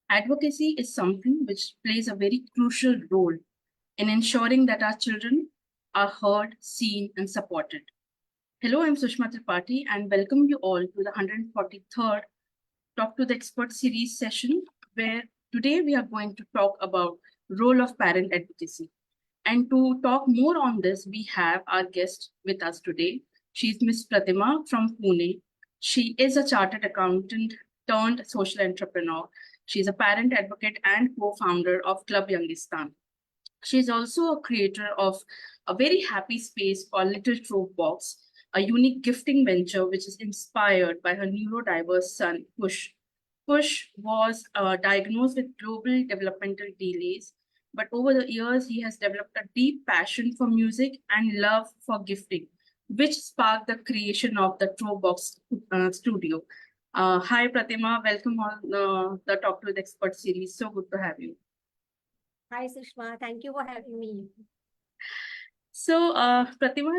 Advocacy is something which plays a very crucial role in ensuring that our children are heard, seen, and supported. Hello, I'm Sushma Tripathy and welcome you all to the 143rd Talk to the Expert series session, where today we are going to talk about role of parent advocacy. And to talk more on this, we have our guest with us today. She's Miss Pratima from Pune. She is a chartered accountant turned social entrepreneur. She's a parent advocate and co-founder of Club Youngistan. She's also a creator of a very happy space called Little Trove Box, a unique gifting venture which is inspired by her neurodiverse son, Kush. Kush was diagnosed with global developmental delays, but over the years, he has developed a deep passion for music and love for gifting, which sparked the creation of the Trove Box studio. Hi, Pratima. Welcome on the Talk to the Expert series. So good to have you. Hi, Sushma. Thank you for having me. So, Pratima,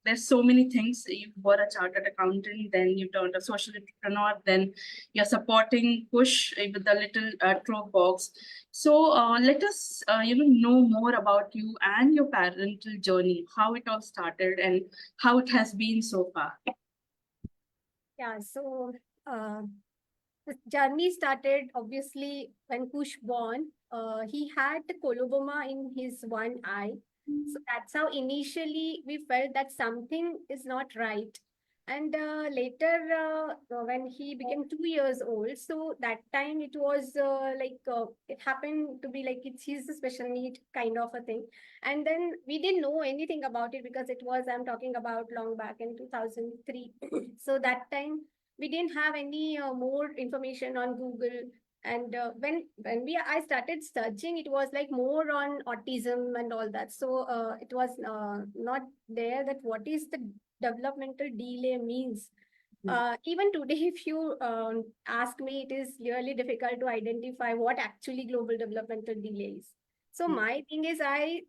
there's so many things. You were a chartered accountant, then you turned a social entrepreneur, then you're supporting Push with the little Trove Box. So, let us, know more about you and your parental journey, how it all started and how it has been so far. Yeah, so the journey started obviously when Kush born. He had the coloboma in his one eye. So that's how initially we felt that something is not right. And later, when he became 2 years old, so that time it was it happened to be like he's a special need kind of a thing. And then we didn't know anything about it because it was, I'm talking about long back in 2003. So that time we didn't have any more information on Google. And when we I started searching, it was like more on autism and all that. So it was not there that what is the developmental delay means. Even today, if you ask me, it is really difficult to identify what actually global developmental delay is. So my thing is, I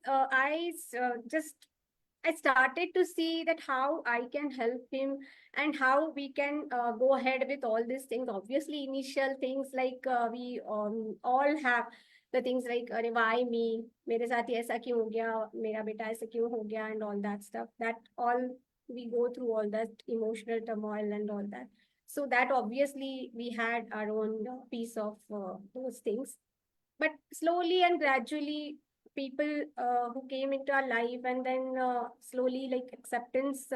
started to see that how I can help him and how we can go ahead with all these things. Obviously, initial things like we all have the things like अरे why me, मेरे साथ ही ऐसा क्यों हो गया, मेरा बेटा ऐसा क्यों हो गया, and all that stuff. That all we go through all that emotional turmoil and all that. So that obviously we had our own piece of those things, but slowly and gradually people who came into our life, and then slowly like acceptance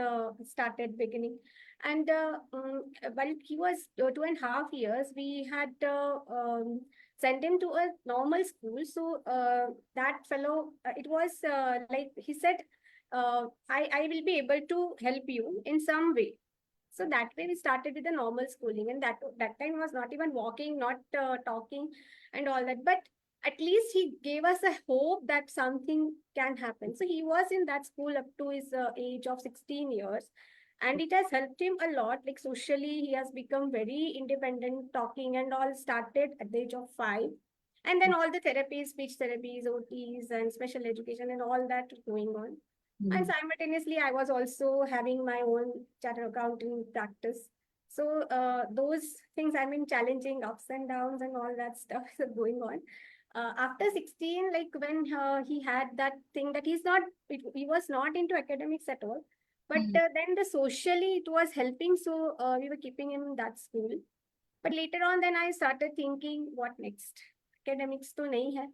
started beginning. And while he was 2.5 years, we had sent him to a normal school. So that fellow, it was like he said, I will be able to help you in some way. So that way we started with the normal schooling, and that time was not even walking, not talking, and all that. But at least he gave us a hope that something can happen. So he was in that school up to his age of 16 years, and it has helped him a lot. Like socially, he has become very independent, talking and all. Started at the age of 5, and then all the therapies, speech therapies, OTs, and special education, and all that going on. And simultaneously, I was also having my own chartered accounting practice. So those things, I mean, challenging ups and downs and all that stuff is going on. After 16, like when he had that thing that he was not into academics at all. But then the socially, it was helping. So we were keeping him in that school. But later on, then I started thinking, what next? Academics तो नहीं है.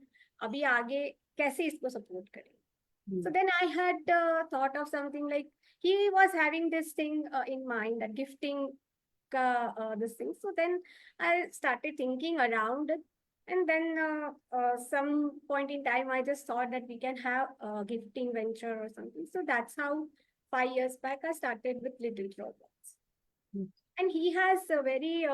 अभी आगे कैसे इसको support करें? So then I had thought of something like he was having this thing in mind, that gifting this thing. So then I started thinking around it. And then some point in time, I just thought that we can have a gifting venture or something. So that's how 5 years back I started with Little Robots. And he has a very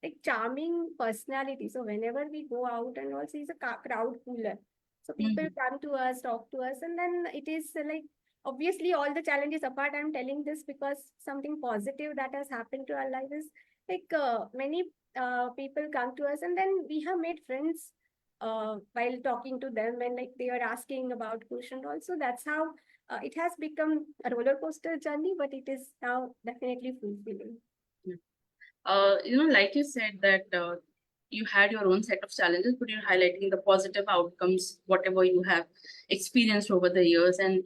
like charming personality. So whenever we go out and also he's a crowd puller. So people come to us, talk to us, and then it is like obviously all the challenges apart. I'm telling this because something positive that has happened to our life is like many people come to us, and then we have made friends while talking to them, and like they are asking about question. Also, that's how it has become a roller coaster journey, but it is now definitely fulfilling. Like you said that you had your own set of challenges, but you're highlighting the positive outcomes, whatever you have experienced over the years. And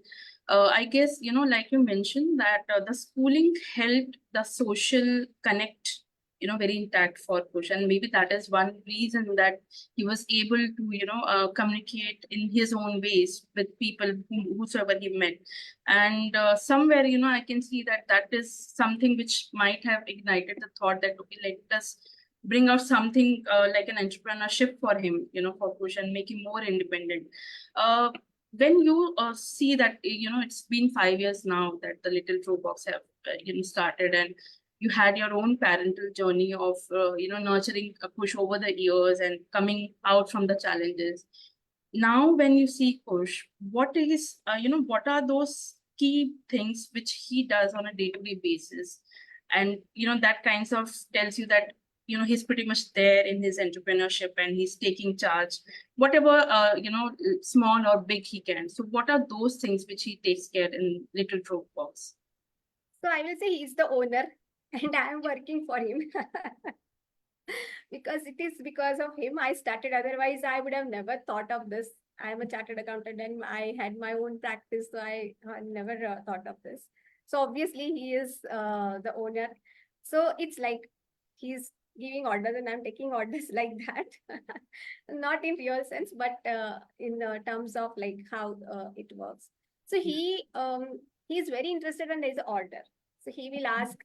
I guess, like you mentioned, that the schooling helped the social connect, very intact for Kush. And maybe that is one reason that he was able to, communicate in his own ways with people whosoever he met. And somewhere, I can see that that is something which might have ignited the thought that, okay, let us bring out something like an entrepreneurship for him, for Kush, and make him more independent. When you see that, it's been 5 years now that the Little True Box have, started, and you had your own parental journey of, nurturing a Kush over the years and coming out from the challenges. Now when you see Kush, what are those key things which he does on a day-to-day basis? And, that kinds of tells you that, he's pretty much there in his entrepreneurship and he's taking charge, whatever, small or big he can. So what are those things which he takes care in Little Dropbox? So I will say he's the owner and I am working for him. Because it is because of him I started. Otherwise, I would have never thought of this. I am a chartered accountant and I had my own practice, so I never thought of this. So obviously, he is the owner. So it's like he's giving orders and I'm taking orders like that. Not in real sense, but in terms of like how it works. So he's very interested when there's an order. So he will ask,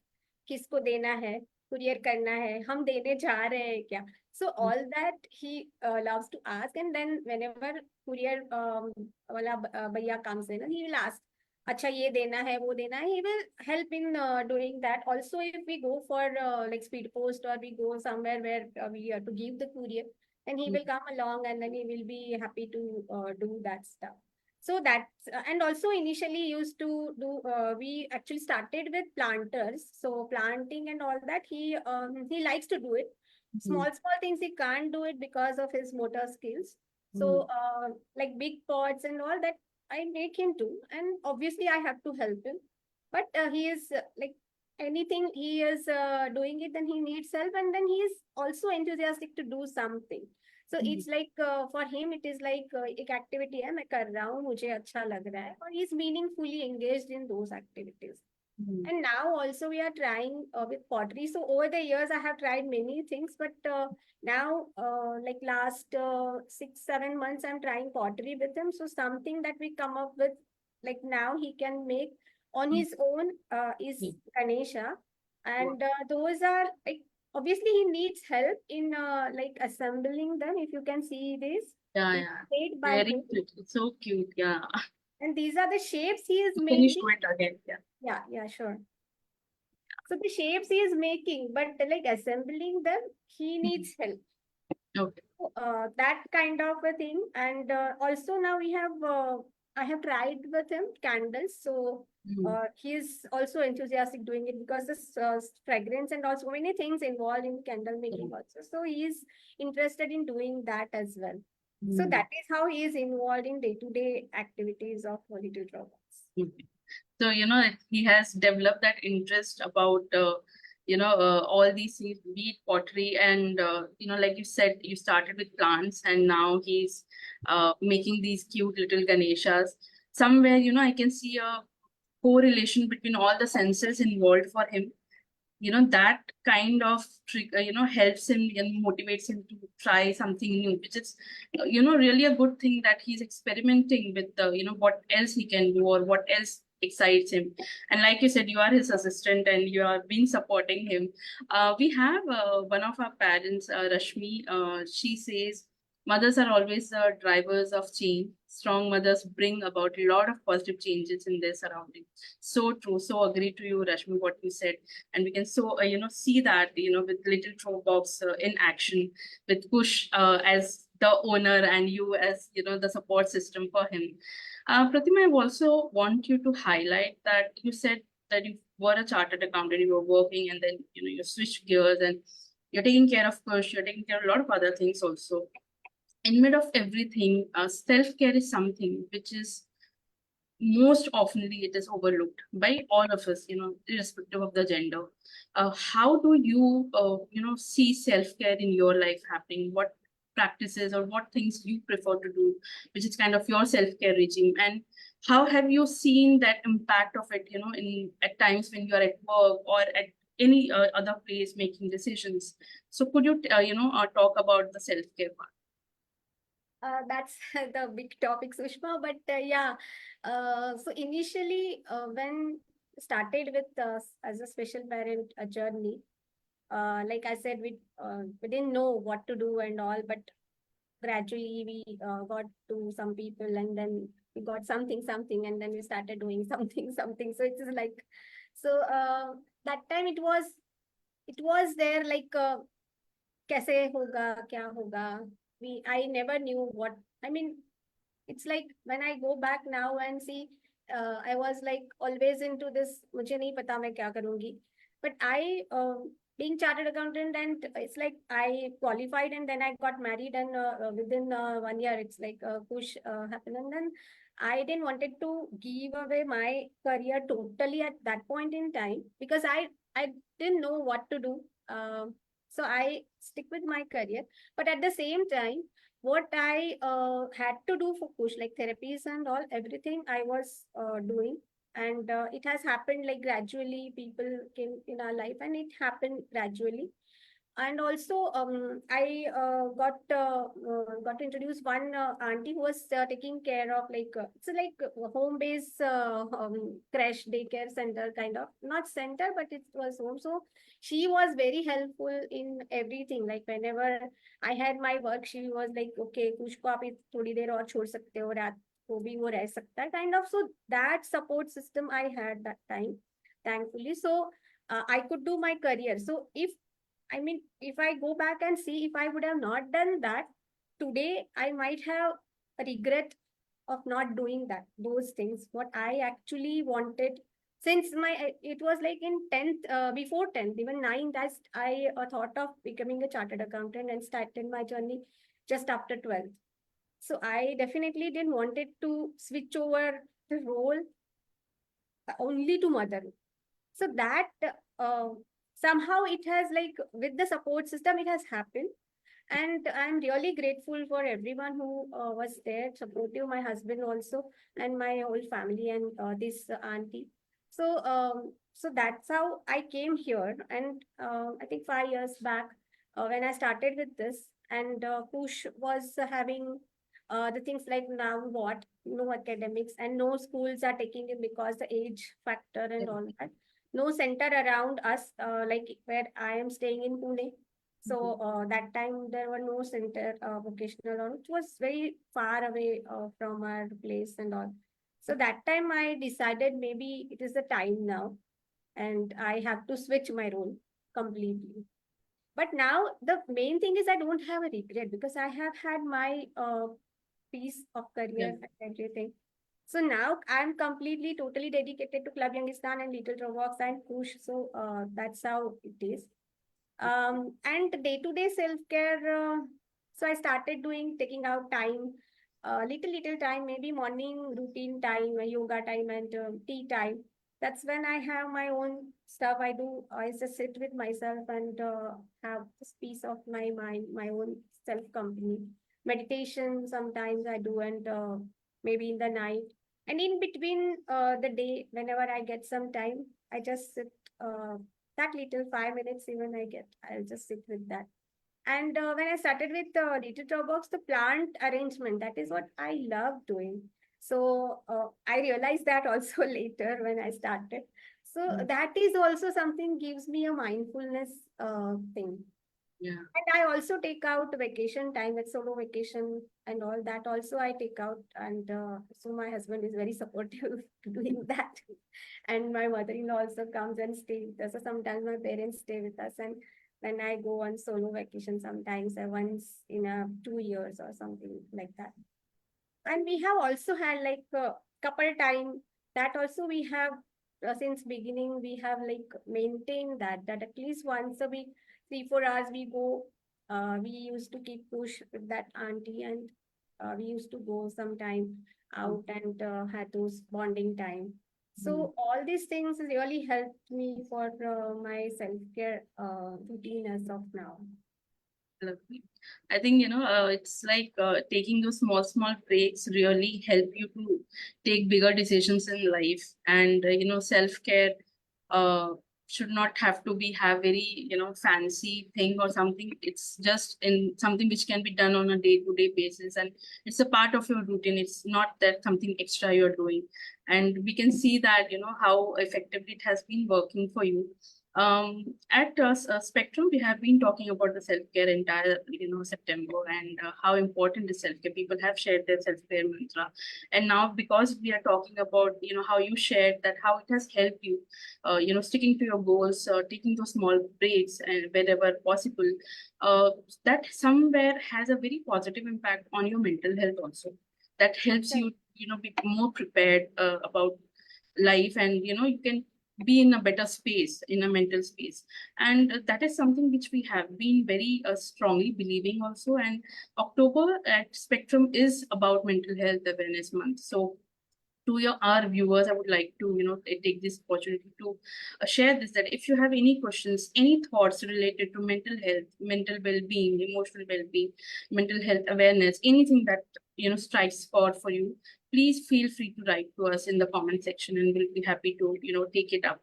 किसको देना है, courier करना है, हम देने जा रहे हैं क्या. So all that he loves to ask, and then whenever courier wala bhaiya comes in, he will ask, अच्छा ये देना है वो देना है. He will help in doing that. Also, if we go for like speed post or we go somewhere where we have to give the courier, then he will come along and then he will be happy to do that stuff. So that's and also initially used to do. We actually started with planters, so planting and all that. He likes to do it. Small things he can't do it because of his motor skills. So like big pots and all that I make him do, and obviously I have to help him. But he is like anything he is doing it, then he needs help, and then he is also enthusiastic to do something. So it's like for him it is like एक activity है मैं कर रहा हूँ मुझे अच्छा लग रहा है, और he is meaningfully engaged in those activities. And now also we are trying with pottery. So over the years I have tried many things, but now like last 6-7 months I'm trying pottery with him. So something that we come up with, like now he can make on his own is Ganesha, and those are like obviously he needs help in like assembling them. If you can see this, Yeah, it's yeah. made by Very him. cute. It's so cute. Yeah. And these are the shapes he is Can you making. show it again? Yeah. Yeah, sure. So the shapes he is making, but like assembling them, he needs help. Okay. So, that kind of a thing. And also now I have tried with him candles. So he is also enthusiastic doing it because this fragrance and also many things involved in candle making also. So he is interested in doing that as well. So that is how he is involved in day-to-day activities of Little Drawbacks. So, he has developed that interest about, all these things, be it pottery and, like you said, you started with plants and now he's making these cute little Ganeshas. Somewhere, I can see a correlation between all the senses involved for him. That kind of trick, helps him and motivates him to try something new, which is, really a good thing that he's experimenting with the, what else he can do or what else excites him. And like you said, you are his assistant and you have been supporting him. We have one of our parents, Rashmi, she says, mothers are always the drivers of change. Strong mothers bring about a lot of positive changes in their surroundings. So true. So agree to you, Rashmi, what you said. And we can see that, with Little Dropbox in action, with Kush as the owner and you as, the support system for him. Pratima, I also want you to highlight that you said that you were a chartered accountant, you were working, and then, you switched gears and you're taking care of Kush, you're taking care of a lot of other things also. In mid of everything, self-care is something which is most oftenly it is overlooked by all of us, irrespective of the gender. How do you, see self-care in your life happening? What practices or what things you prefer to do, which is kind of your self-care regime? And how have you seen that impact of it, in at times when you're at work or at any other place making decisions? So could you, talk about the self-care part? That's the big topic, Sushma. But yeah, so initially, when started with as a special parent a journey, like I said, we didn't know what to do and all, but gradually we got to some people, and then we got something, and then we started doing something. So it's like, so that time it was there like. कैसे होगा क्या होगा we I never knew what I mean. It's like when I go back now and see, I was like always into this, मुझे नहीं पता मैं क्या करूंगी. But I, being chartered accountant, and it's like I qualified and then I got married, and within 1 year it's like a push happened, and then I didn't wanted to give away my career totally at that point in time, because I didn't know what to do. So I stick with my career, but at the same time, what I had to do for push, like therapies and all, everything I was doing. And it has happened like gradually, people came in our life, and it happened gradually. And also, got to introduce one auntie who was taking care of like it's like a home based crash daycare center, kind of, not center, but it was home. So she was very helpful in everything. Like whenever I had my work, she was like, okay, कुछ को आप थोड़ी देर और छोड़ सकते हो, रात को भी वो रह सकता है, kind of. So that support system I had that time, thankfully. So I could do my career. So if I go back and see, if I would have not done that, today I might have a regret of not doing those things, what I actually wanted. Since it was like in 10th, before 10th, even 9th, I thought of becoming a chartered accountant and started my journey just after 12th. So I definitely didn't wanted to switch over the role only to mother. So that uh, somehow it has, like, with the support system, it has happened. And I'm really grateful for everyone who was there, supportive, my husband also, and my whole family, and this auntie. So that's how I came here. And I think 5 years back, when I started with this, and Push was having the things like, now what, no academics, and no schools are taking it because the age factor and all that. No center around us, like where I am staying in Pune. So that time there were no center vocational, or it was very far away from our place and all. So that time I decided maybe it is the time now, and I have to switch my role completely. But now the main thing is I don't have a regret, because I have had my piece of Yeah. career and everything. So now I'm completely, totally dedicated to Club Youngistan and Little Robots and Push. So that's how it is. And day-to-day self-care. So I started taking out time, little time, maybe morning routine time, yoga time, and tea time. That's when I have my own stuff. I just sit with myself and have this peace of my mind, my own self company. Meditation sometimes I do, and maybe in the night. And in between the day, whenever I get some time, I just sit. That little 5 minutes even I get, I'll just sit with that. And when I started with the Little Dropbox, the plant arrangement, that is what I love doing. So I realized that also later when I started. So Mm. that is also something gives me a mindfulness thing. Yeah. And I also take out vacation time, with solo vacation and all that. Also, I take out, and so my husband is very supportive to doing that. And my mother-in-law also comes and stay with us. So sometimes my parents stay with us, and when I go on solo vacation, sometimes once in a 2 years or something like that. And we have also had like couple time, that also we have since beginning we have like maintained that at least once a week, 3 4 hours we go. We used to keep push with that auntie, and We used to go sometime out and had those bonding time. So all these things really helped me for my self-care routine as of now. Lovely. I think, it's like taking those small breaks really help you to take bigger decisions in life. And, self-care uh, should not have to be have very, fancy thing or something. It's just in something which can be done on a day-to-day basis. And it's a part of your routine. It's not that something extra you're doing. And we can see that, how effectively it has been working for you. At Spectrum, we have been talking about the self-care entire, September, and how important is self-care. People have shared their self-care mantra, and now because we are talking about, how you shared that, how it has helped you, sticking to your goals, taking those small breaks, and wherever possible, uh, that somewhere has a very positive impact on your mental health also. That helps Right. you, be more prepared about life, and you can be in a better space, in a mental space. And that is something which we have been very strongly believing also. And October at Spectrum is about mental health awareness month. So to your our viewers, I would like to take this opportunity to share this, that if you have any questions, any thoughts related to mental health, mental well-being, emotional well-being, mental health awareness, anything that strikes for you, please feel free to write to us in the comment section, and we'll be happy to take it up.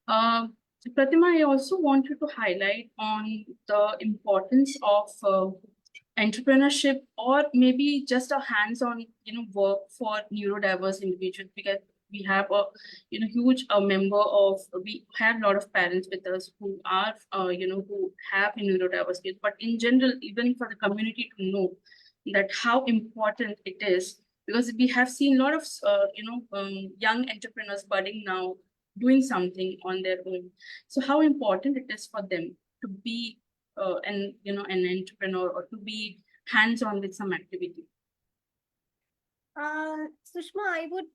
uh, Pratima, I also want you to highlight on the importance of entrepreneurship, or maybe just a hands-on work for neurodiverse individuals, because we have a huge member of we have a lot of parents with us who are who have neurodiverse kids. But in general, even for the community to know that how important it is, because we have seen a lot of young entrepreneurs budding now, doing something on their own. So how important it is for them to be an entrepreneur, or to be hands on with some activity. Sushma, I would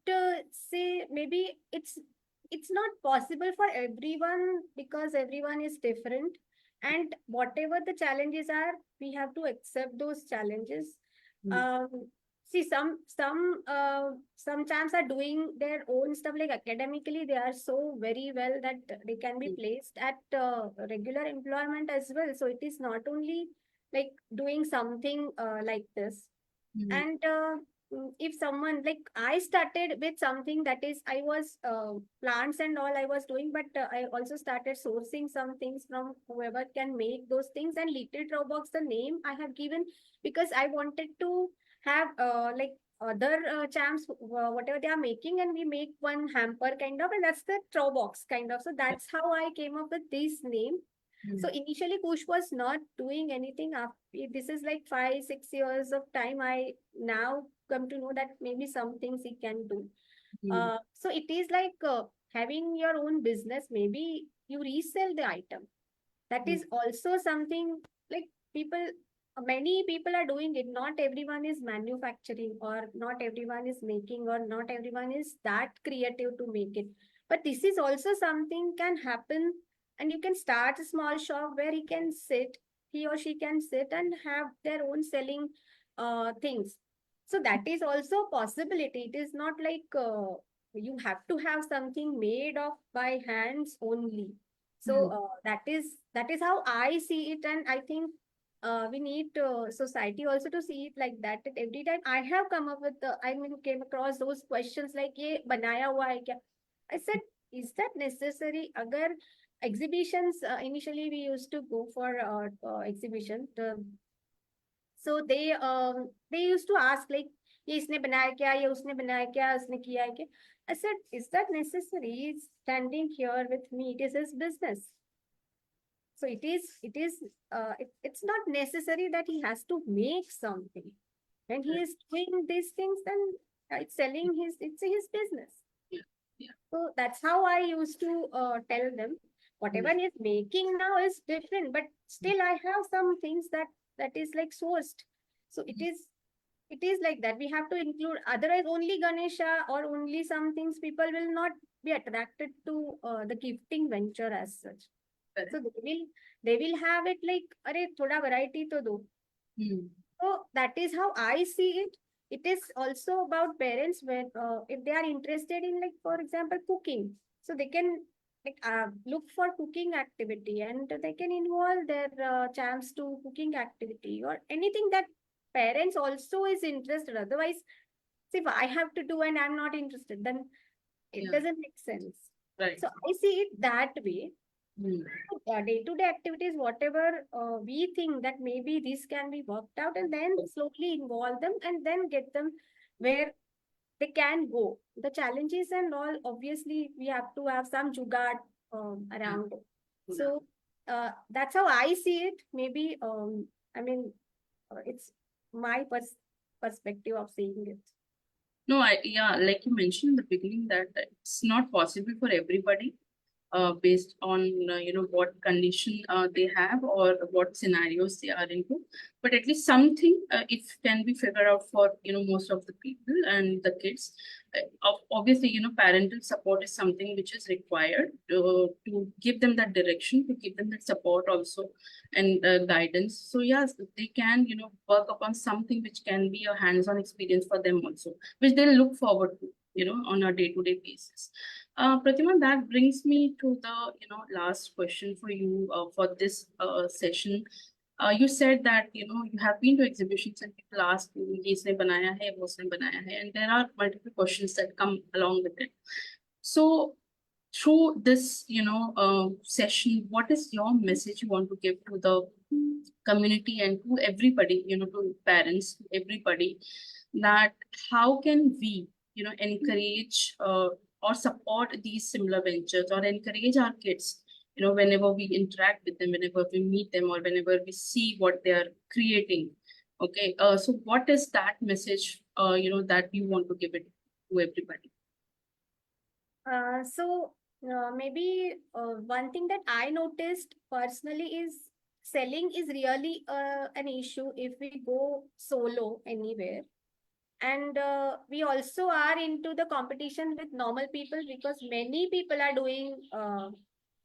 say maybe it's not possible for everyone because everyone is different, and whatever the challenges are, we have to accept those challenges. Mm. Um, See, some champs are doing their own stuff, like academically they are so very well that they can be placed at regular employment as well. So it is not only like doing something like this. Mm. And if someone, like, I started with something that is, I was plants and all I was doing, but I also started sourcing some things from whoever can make those things. And Little Drawbox, the name I have given, because I wanted to have like other champs, whatever they are making, and we make one hamper kind of, and that's the Drawbox kind of. So that's how I came up with this name. So Mm. initially, Kush was not doing anything. After this is like 5, 6 years of time, I now come to know that maybe some things he can do. Mm. So it is like having your own business. Maybe you resell the item. That Mm. is also something like people. Many people are doing it. Not everyone is manufacturing, or not everyone is making, or not everyone is that creative to make it. But this is also something can happen, and you can start a small shop where he or she can sit and have their own selling things. So that is also a possibility. It is not like you have to have something made of by hands only. So Mm. that is how I see it, and I think we need society also to see it like that. That every time I have come up with came across those questions like ये बनाया हुआ है क्या? I said, is that necessary? Agar exhibitions, initially we used to go for exhibition. So they used to ask like ये इसने बनाया क्या, ये उसने बनाया क्या, उसने किया है क्या? I said, is that necessary? He's standing here with me. It is his business. So it's not necessary that he has to make something. When he is doing these things, then it's his business. Yeah. Yeah. So that's how I used to tell them. Whatever Mm. he's making now is different, but still I have some things that is like sourced. So it is like that. We have to include. Otherwise, only Ganesha or only some things, people will not be attracted to the gifting venture as such. Correct. So they will have it like, अरे थोड़ा variety तो दो. Mm. So that is how I see it. it is also about parents when if they are interested in, like, for example, cooking, so they can like look for cooking activity, and they can involve their champs to cooking activity or anything that parents also is interested. Otherwise, if I have to do and I'm not interested, then it doesn't make sense. Right. So I see it that way. Mm. Day-to-day activities, whatever we think that maybe this can be worked out, and then slowly involve them and then get them where they can go. The challenges and all, obviously, we have to have some jugaad around it. Yeah. So that's how I see it. Maybe, I mean, it's my perspective of seeing it. No, yeah, like you mentioned in the beginning that it's not possible for everybody, based on what condition they have or what scenarios they are into, but at least something it can be figured out for most of the people and the kids. Obviously, parental support is something which is required to give them that direction, to give them that support also, and guidance. So yes, they can work upon something which can be a hands-on experience for them also, which they'll look forward to on a day-to-day basis. Pratima, that brings me to the last question for you for this session. You said that you have been to exhibitions and people ask you, "ये इसने बनाया है, वो उसने बनाया है," and there are multiple questions that come along with it. So through this session, what is your message you want to give to the community and to everybody, to parents, to everybody, that how can we encourage or support these similar ventures, or encourage our kids whenever we interact with them, whenever we meet them, or whenever we see what they are creating. Okay, so what is that message that you want to give it to everybody? Maybe one thing that I noticed personally is selling is really an issue if we go solo anywhere. And we also are into the competition with normal people because many people are doing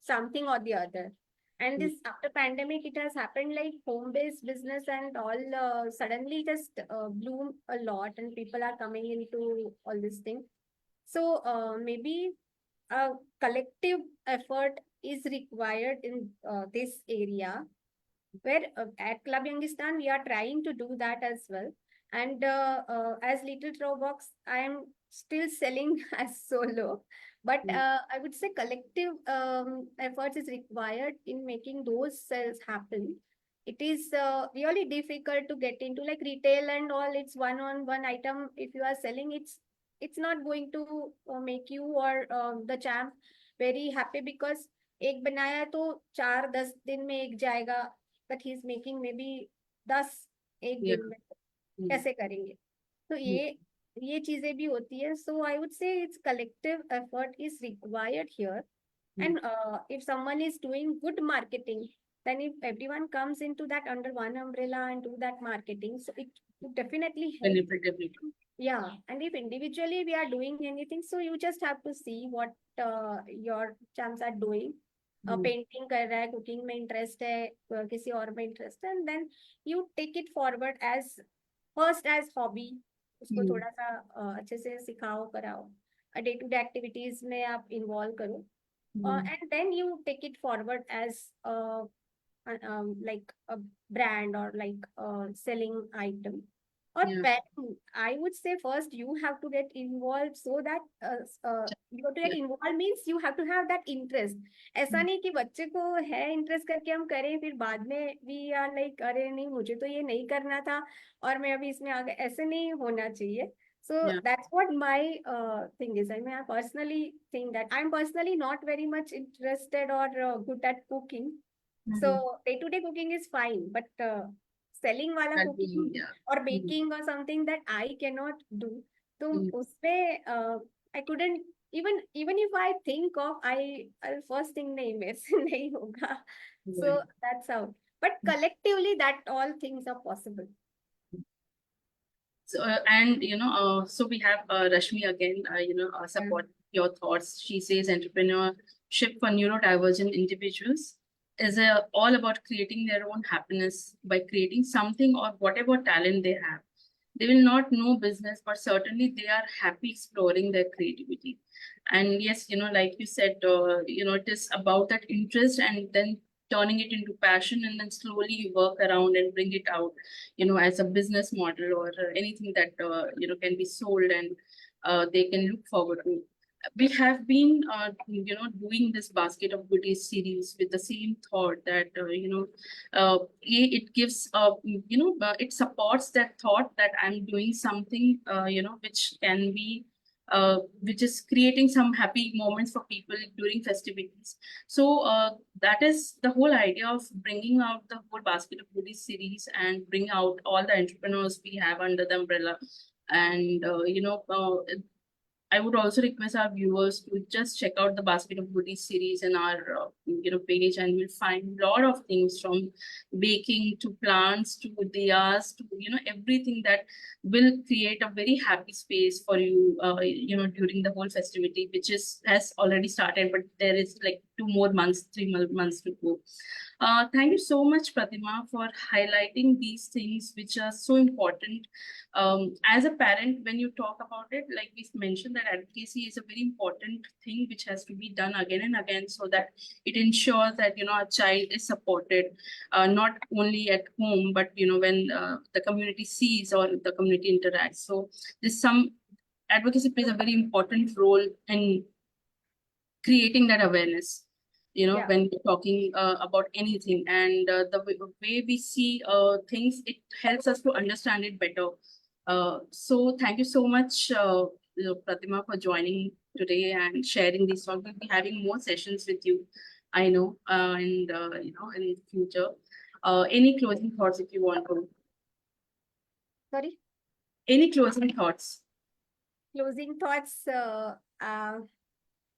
something or the other. And this after pandemic, it has happened like home-based business and all suddenly just bloom a lot, and people are coming into all this thing. So maybe a collective effort is required in this area, where at Club Youngistan we are trying to do that as well. And as Little Box, I am still selling as solo, but I would say collective efforts is required in making those sales happen. It is really difficult to get into like retail and all. It's one-on-one item. If you are selling, it's not going to make you or the champ very happy, because एक बनाया तो 4-10 दिन में एक जाएगा, but he is making maybe 10 एक Yeah. दिन में, कैसे करेंगे? तो ये चीजें भी होती है. So I would say it's collective effort is required here. And if someone is doing good marketing, then if everyone comes into that under one umbrella and do that marketing, so it would definitely help. Benefit everyone. Yeah, and if individually we are doing anything, so you just have to see what your champs are doing. Painting कर रहा है, cooking में interest है, किसी और में interest है, and then you take it forward as first as hobby. उसको थोड़ा सा अच्छे से सिखाओ, कराओ, डे टू डे एक्टिविटीज में आप इन्वॉल्व करो, and then you take it forward as like a brand or like a selling item. Or when I would say first you have to get involved, so that you have to get involved means you have to have that interest. ऐसा नहीं कि बच्चे को है interest करके हम करें, फिर बाद में we are like अरे नहीं मुझे तो ये नहीं करना था और मैं अभी इसमें आ गया, ऐसे नहीं होना चाहिए. So that's what my thing is. I mean, I personally think that I'm personally not very much interested or good at cooking. So day-to-day cooking is fine, but selling wala cooking or baking or something that I cannot do. So uspe I couldn't even if I think of, I'll first think nahi mere se nahi hoga. So that's how. But collectively, that all things are possible. So, and so we have Rashmi again, support your thoughts. She says entrepreneurship for neurodivergent individuals is all about creating their own happiness by creating something or whatever talent they have. They will not know business, but certainly they are happy exploring their creativity. And yes, like you said, it is about that interest and then turning it into passion, and then slowly you work around and bring it out, as a business model, or anything that, can be sold, and they can look forward to. We have been, doing this basket of goodies series with the same thought that, it gives, it supports that thought that I'm doing something, which can be, which is creating some happy moments for people during festivities. So that is the whole idea of bringing out the whole basket of goodies series and bring out all the entrepreneurs we have under the umbrella. And I would also request our viewers to just check out the Basket of Goodies series in our page, and you'll find a lot of things from baking to plants to diyas to everything that will create a very happy space for you, during the whole festivity, which is has already started, but there is like 2 more months, 3 months to go. Thank you so much, Pratima, for highlighting these things which are so important. As a parent, when you talk about it, like we mentioned, that advocacy is a very important thing which has to be done again and again, so that it ensures that a child is supported, not only at home, but when the community sees or the community interacts. So this some advocacy plays a very important role in creating that awareness, Yeah. when we're talking about anything, and the way we see things, it helps us to understand it better. So thank you so much, Pratima, for joining today and sharing these thoughts. We'll be having more sessions with you, I know, and in the future. Any closing thoughts if you want to? Sorry. Any closing thoughts? Closing thoughts.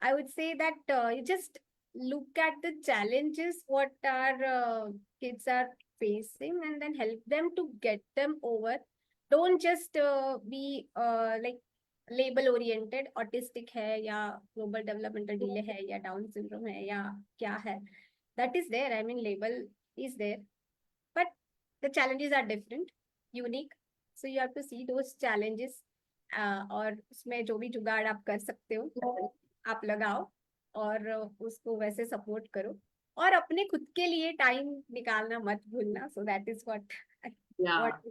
I would say that you just look at the challenges what our kids are facing and then help them to get them over. Don't just be like label oriented, autistic है या global developmental delay है या Down syndrome है या क्या है. That is there. I mean, label is there, but the challenges are different, unique. So you have to see those challenges. और उसमें जो भी जुगाड़ आप कर सकते हो आप लगाओ और उसको वैसे सपोर्ट करो और अपने खुद के लिए टाइम निकालना मत भूलना. So that is what Yeah, what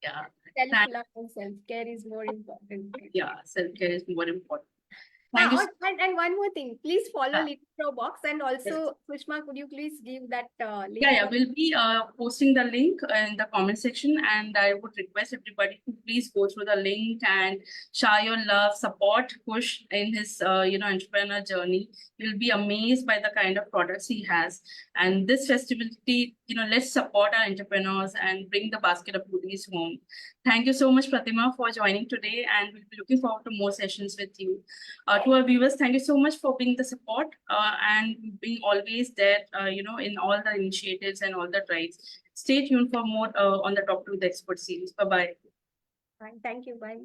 yeah. Self Thank, love and self care is more important. yeah, self-care is more important. Yeah, Thank you. and one more thing, please follow Yeah. Little Box, and Yes. also Sushma, could you please give that Yeah, link? yeah, we'll be posting the link in the comment section, and I would request everybody to please go through the link and share your love, support, push in his entrepreneur journey. You'll be amazed by the kind of products he has. And this festivity, let's support our entrepreneurs and bring the basket of goodies home. Thank you so much, Pratima, for joining today, and we'll be looking forward to more sessions with you. To our viewers, thank you so much for being the support and being always there, in all the initiatives and all the drives. Stay tuned for more on the Talk to the Expert series. Bye-bye. Thank you. Bye.